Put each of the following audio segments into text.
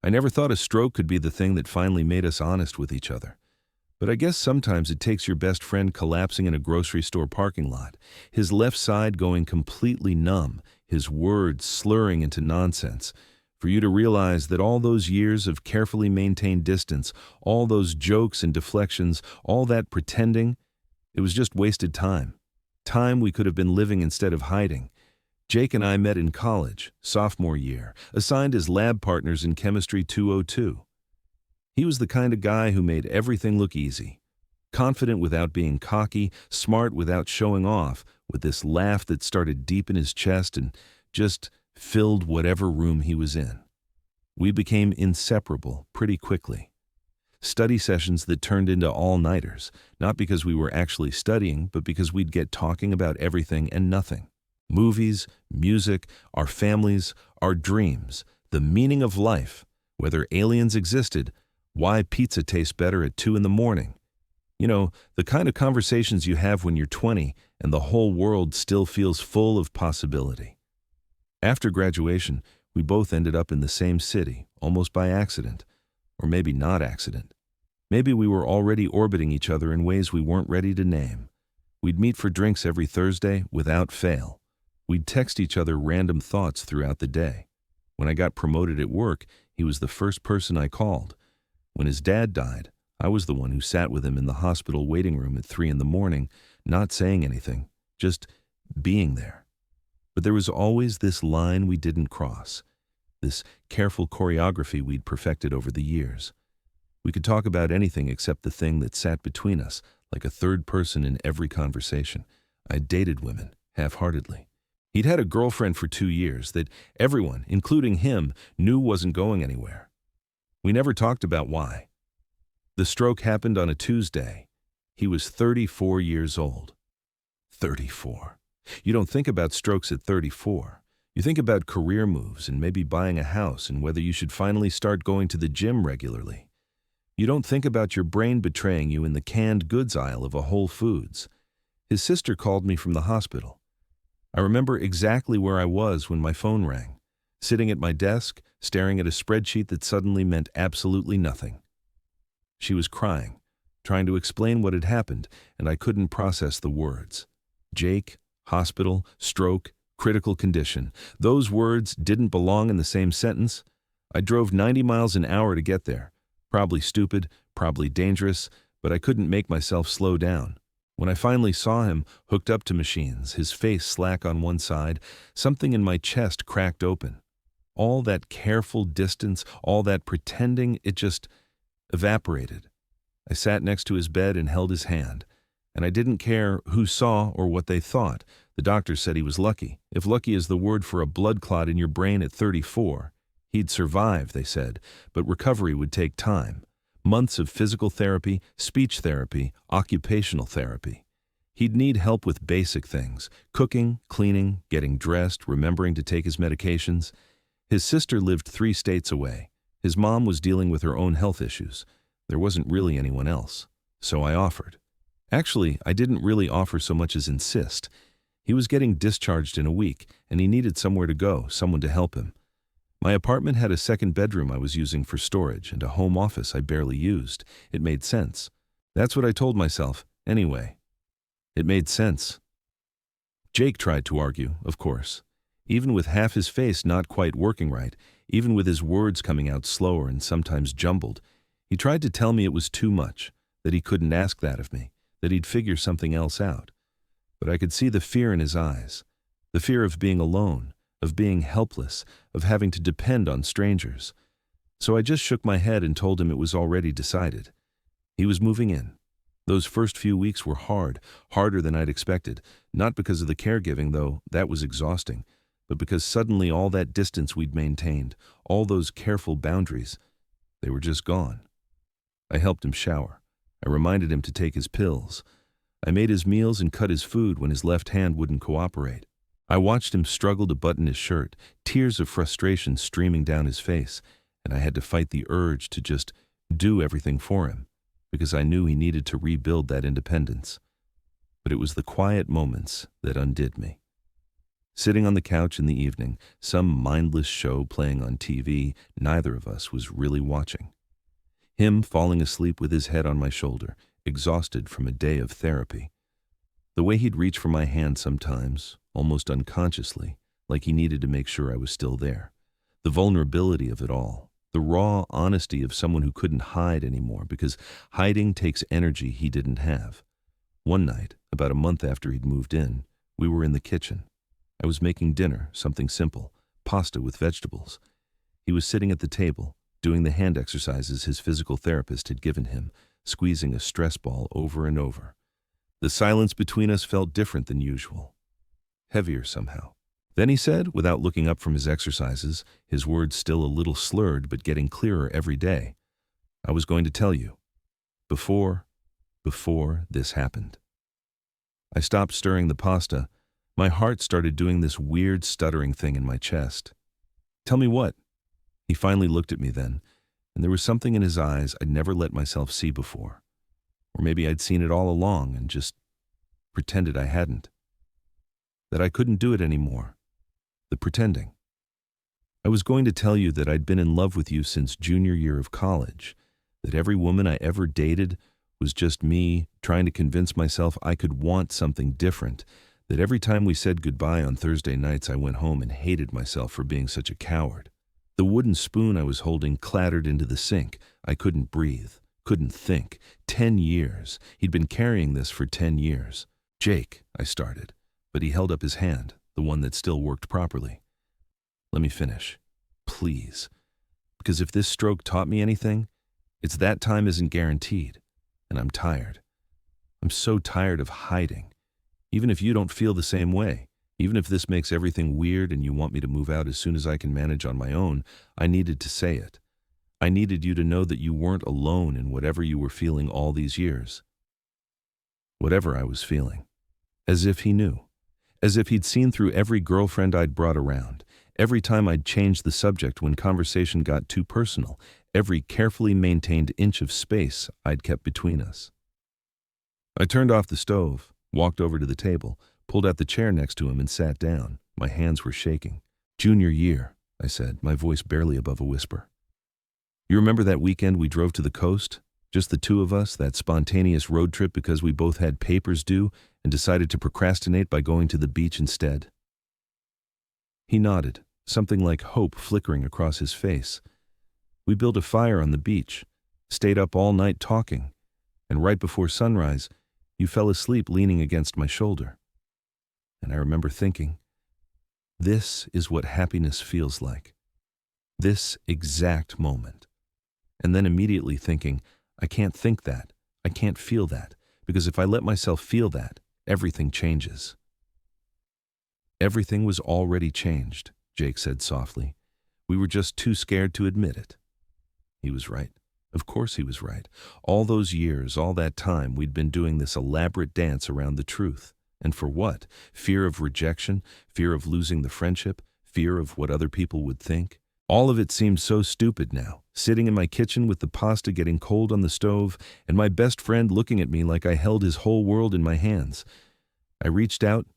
I never thought a stroke could be the thing that finally made us honest with each other. But I guess sometimes it takes your best friend collapsing in a grocery store parking lot, his left side going completely numb, his words slurring into nonsense, for you to realize that all those years of carefully maintained distance, all those jokes and deflections, all that pretending, it was just wasted time. Time we could have been living instead of hiding. Jake and I met in college, sophomore year, assigned as lab partners in Chemistry 202. He was the kind of guy who made everything look easy. Confident without being cocky, smart without showing off, with this laugh that started deep in his chest and just filled whatever room he was in. We became inseparable pretty quickly. Study sessions that turned into all-nighters, not because we were actually studying, but because we'd get talking about everything and nothing. Movies, music, our families, our dreams, the meaning of life, whether aliens existed, why pizza tastes better at 2 in the morning. You know, the kind of conversations you have when you're 20 and the whole world still feels full of possibility. After graduation, we both ended up in the same city, almost by accident. Or maybe not accident. Maybe we were already orbiting each other in ways we weren't ready to name. We'd meet for drinks every Thursday without fail. We'd text each other random thoughts throughout the day. When I got promoted at work, he was the first person I called. When his dad died, I was the one who sat with him in the hospital waiting room at 3 in the morning, not saying anything, just being there. But there was always this line we didn't cross, this careful choreography we'd perfected over the years. We could talk about anything except the thing that sat between us, like a third person in every conversation. I dated women, half-heartedly. He'd had a girlfriend for 2 years that everyone, including him, knew wasn't going anywhere. We never talked about why. The stroke happened on a Tuesday. He was 34 years old. 34. You don't think about strokes at 34. You think about career moves and maybe buying a house and whether you should finally start going to the gym regularly. You don't think about your brain betraying you in the canned goods aisle of a Whole Foods. His sister called me from the hospital. I remember exactly where I was when my phone rang, sitting at my desk, staring at a spreadsheet that suddenly meant absolutely nothing. She was crying, trying to explain what had happened, and I couldn't process the words. Jake, hospital, stroke, critical condition. Those words didn't belong in the same sentence. I drove 90 miles an hour to get there. Probably stupid, probably dangerous, but I couldn't make myself slow down. When I finally saw him, hooked up to machines, his face slack on one side, something in my chest cracked open. All that careful distance, all that pretending, it just evaporated. I sat next to his bed and held his hand, and I didn't care who saw or what they thought. The doctor said he was lucky. If lucky is the word for a blood clot in your brain at 34, he'd survive, they said, but recovery would take time. Months of physical therapy, speech therapy, occupational therapy. He'd need help with basic things, cooking, cleaning, getting dressed, remembering to take his medications. His sister lived 3 states away. His mom was dealing with her own health issues. There wasn't really anyone else. So I offered. Actually, I didn't really offer so much as insist. He was getting discharged in a week, and he needed somewhere to go, someone to help him. My apartment had a second bedroom I was using for storage and a home office I barely used. It made sense. That's what I told myself, anyway. It made sense. Jake tried to argue, of course. Even with half his face not quite working right, even with his words coming out slower and sometimes jumbled, he tried to tell me it was too much, that he couldn't ask that of me, that he'd figure something else out. But I could see the fear in his eyes, the fear of being alone, of being helpless, of having to depend on strangers. So I just shook my head and told him it was already decided. He was moving in. Those first few weeks were hard, harder than I'd expected, not because of the caregiving, though that was exhausting, but because suddenly all that distance we'd maintained, all those careful boundaries, they were just gone. I helped him shower. I reminded him to take his pills. I made his meals and cut his food when his left hand wouldn't cooperate. I watched him struggle to button his shirt, tears of frustration streaming down his face, and I had to fight the urge to just do everything for him, because I knew he needed to rebuild that independence. But it was the quiet moments that undid me. Sitting on the couch in the evening, some mindless show playing on TV neither of us was really watching. Him falling asleep with his head on my shoulder, exhausted from a day of therapy. The way he'd reach for my hand sometimes, almost unconsciously, like he needed to make sure I was still there. The vulnerability of it all. The raw honesty of someone who couldn't hide anymore because hiding takes energy he didn't have. One night, about a month after he'd moved in, we were in the kitchen. I was making dinner, something simple, pasta with vegetables. He was sitting at the table, doing the hand exercises his physical therapist had given him, squeezing a stress ball over and over. The silence between us felt different than usual, heavier somehow. Then he said, without looking up from his exercises, his words still a little slurred but getting clearer every day, "I was going to tell you. Before this happened." I stopped stirring the pasta. My heart started doing this weird stuttering thing in my chest. "Tell me what?" He finally looked at me then, and there was something in his eyes I'd never let myself see before. Or maybe I'd seen it all along and just pretended I hadn't. That I couldn't do it anymore. The pretending. "I was going to tell you that I'd been in love with you since junior year of college, that every woman I ever dated was just me trying to convince myself I could want something different, that every time we said goodbye on Thursday nights I went home and hated myself for being such a coward. The wooden spoon I was holding clattered into the sink. I couldn't breathe, couldn't think. 10 years. He'd been carrying this for 10 years. "Jake," I started, but he held up his hand, the one that still worked properly. "Let me finish. Please. Because if this stroke taught me anything, it's that time isn't guaranteed, and I'm tired. I'm so tired of hiding. Even if you don't feel the same way, even if this makes everything weird and you want me to move out as soon as I can manage on my own, I needed to say it. I needed you to know that you weren't alone in whatever you were feeling all these years." Whatever I was feeling. As if he knew. As if he'd seen through every girlfriend I'd brought around, every time I'd changed the subject when conversation got too personal, every carefully maintained inch of space I'd kept between us. I turned off the stove, walked over to the table, pulled out the chair next to him and sat down. My hands were shaking. "Junior year," I said, my voice barely above a whisper. "You remember that weekend we drove to the coast? Just the two of us, that spontaneous road trip because we both had papers due and decided to procrastinate by going to the beach instead?" He nodded, something like hope flickering across his face. "We built a fire on the beach, stayed up all night talking, and right before sunrise, you fell asleep leaning against my shoulder. And I remember thinking, this is what happiness feels like. This exact moment. And then immediately thinking, I can't think that, I can't feel that, because if I let myself feel that, everything changes." "Everything was already changed," Jake said softly. "We were just too scared to admit it." He was right. Of course he was right. All those years, all that time, we'd been doing this elaborate dance around the truth. And for what? Fear of rejection, fear of losing the friendship, fear of what other people would think. All of it seemed so stupid now, sitting in my kitchen with the pasta getting cold on the stove, and my best friend looking at me like I held his whole world in my hands. I reached out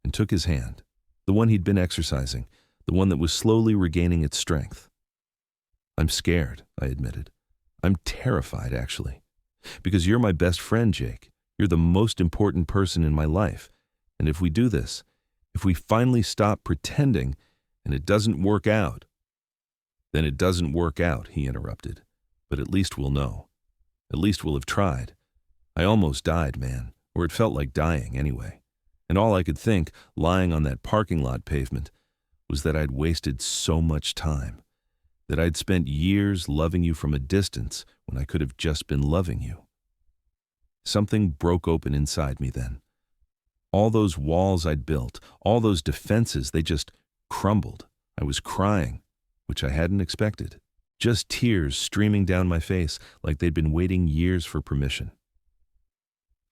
and took his hand, the one he'd been exercising, the one that was slowly regaining its strength. "I'm scared," I admitted. "I'm terrified, actually. Because you're my best friend, Jake. You're the most important person in my life. And if we do this, if we finally stop pretending and it doesn't work out—" "Then it doesn't work out," he interrupted. "But at least we'll know. At least we'll have tried. I almost died, man, or it felt like dying anyway. And all I could think, lying on that parking lot pavement, was that I'd wasted so much time. That I'd spent years loving you from a distance when I could have just been loving you." Something broke open inside me then. All those walls I'd built, all those defenses, they just crumbled. I was crying, which I hadn't expected. Just tears streaming down my face like they'd been waiting years for permission.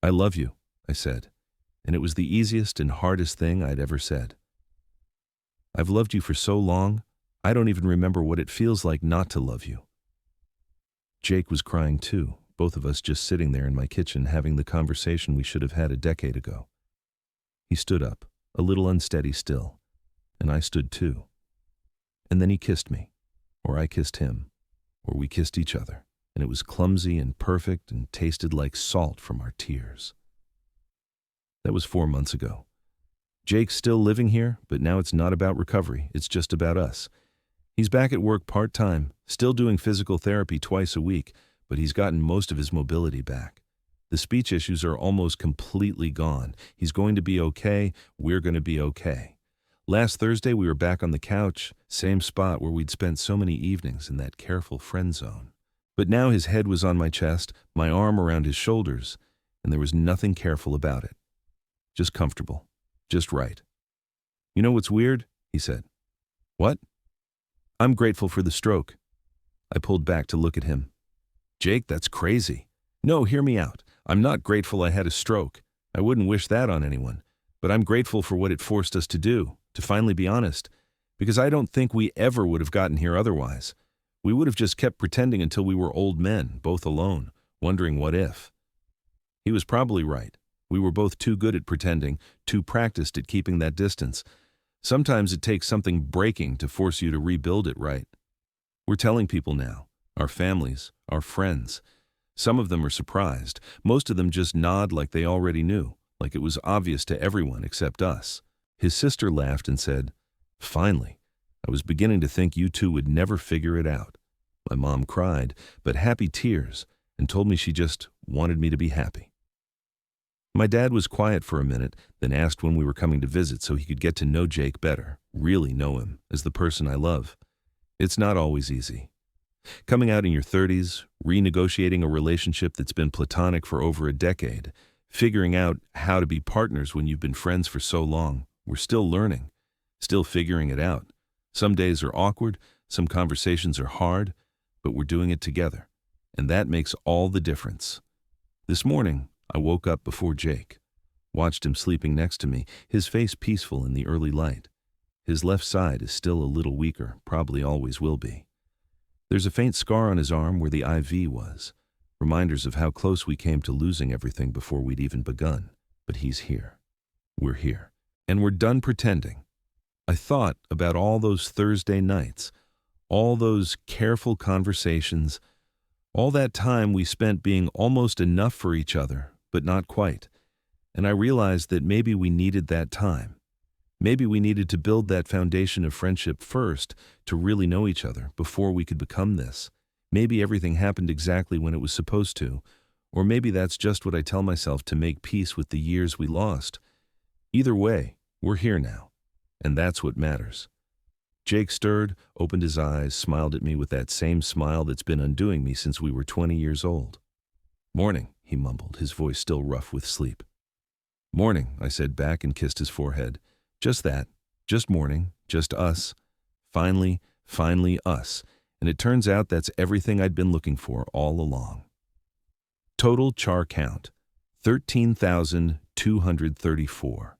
"I love you," I said, and it was the easiest and hardest thing I'd ever said. "I've loved you for so long, I don't even remember what it feels like not to love you." Jake was crying too, both of us just sitting there in my kitchen having the conversation we should have had a decade ago. He stood up, a little unsteady still, and I stood too. And then he kissed me, or I kissed him, or we kissed each other, and it was clumsy and perfect and tasted like salt from our tears. That was 4 months ago. Jake's still living here, but now it's not about recovery, it's just about us. He's back at work part-time, still doing physical therapy twice a week, but he's gotten most of his mobility back. The speech issues are almost completely gone. He's going to be okay, we're going to be okay. Last Thursday we were back on the couch, same spot where we'd spent so many evenings in that careful friend zone. But now his head was on my chest, my arm around his shoulders, and there was nothing careful about it. Just comfortable. Just right. "You know what's weird?" he said. "What?" "I'm grateful for the stroke." I pulled back to look at him. "Jake, that's crazy." "No, hear me out. I'm not grateful I had a stroke. I wouldn't wish that on anyone. But I'm grateful for what it forced us to do, to finally be honest. Because I don't think we ever would have gotten here otherwise. We would have just kept pretending until we were old men, both alone, wondering what if. He was probably right. We were both too good at pretending, too practiced at keeping that distance. Sometimes it takes something breaking to force you to rebuild it right. We're telling people now, our families, our friends. Some of them are surprised. Most of them just nod like they already knew, like it was obvious to everyone except us. His sister laughed and said, "Finally, I was beginning to think you two would never figure it out." My mom cried, but happy tears, and told me she just wanted me to be happy. My dad was quiet for a minute, then asked when we were coming to visit so he could get to know Jake better, really know him as the person I love. It's not always easy. Coming out in your 30s, renegotiating a relationship that's been platonic for over a decade, figuring out how to be partners when you've been friends for so long. We're still learning, still figuring it out. Some days are awkward, some conversations are hard, but we're doing it together, and that makes all the difference. This morning, I woke up before Jake, watched him sleeping next to me, his face peaceful in the early light. His left side is still a little weaker, probably always will be. There's a faint scar on his arm where the IV was, reminders of how close we came to losing everything before we'd even begun. But he's here. We're here. And we're done pretending. I thought about all those Thursday nights, all those careful conversations, all that time we spent being almost enough for each other, but not quite. And I realized that maybe we needed that time. Maybe we needed to build that foundation of friendship first to really know each other before we could become this. Maybe everything happened exactly when it was supposed to, or maybe that's just what I tell myself to make peace with the years we lost. Either way, we're here now, and that's what matters. Jake stirred, opened his eyes, smiled at me with that same smile that's been undoing me since we were 20 years old. "Morning," he mumbled, his voice still rough with sleep. "Morning," I said back and kissed his forehead. Just that, just morning, just us. Finally us. And it turns out that's everything I'd been looking for all along. Total char count, 13,234.